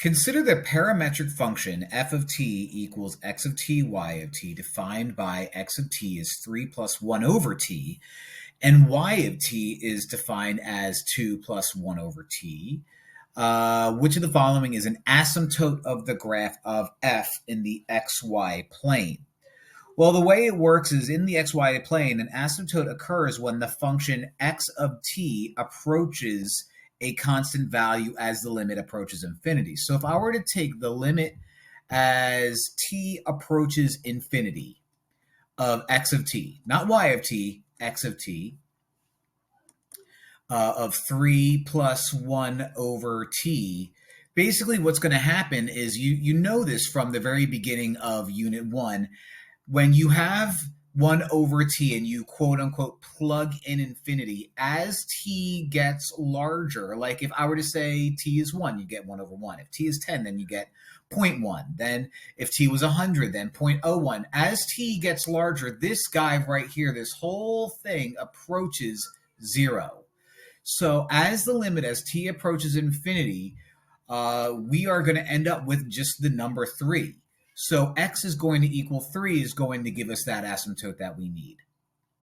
Consider the parametric function f of t equals x of t y of t defined by x of t is 3 plus 1 over t, and y of t is defined as 2 plus 1 over t. Which of the following is an asymptote of the graph of f in the xy plane? Well, the way it works is in the xy plane, an asymptote occurs when the function x of t approaches a constant value as the limit approaches infinity. So if I were to take the limit as t approaches infinity of x of t, not y of t, x of t, of 3 plus 1 over t, basically what's going to happen is you know this from the very beginning of Unit 1. When you have 1 over t and you quote unquote plug in infinity, as t gets larger, like if I were to say t is 1, you get 1 over 1. If t is 10, then you get 0.1. Then if t was 100, then 0.01. As t gets larger, this guy right here, this whole thing approaches 0. So as the limit as t approaches infinity, we are going to end up with just the number 3. So x is going to equal 3 is going to give us that asymptote that we need.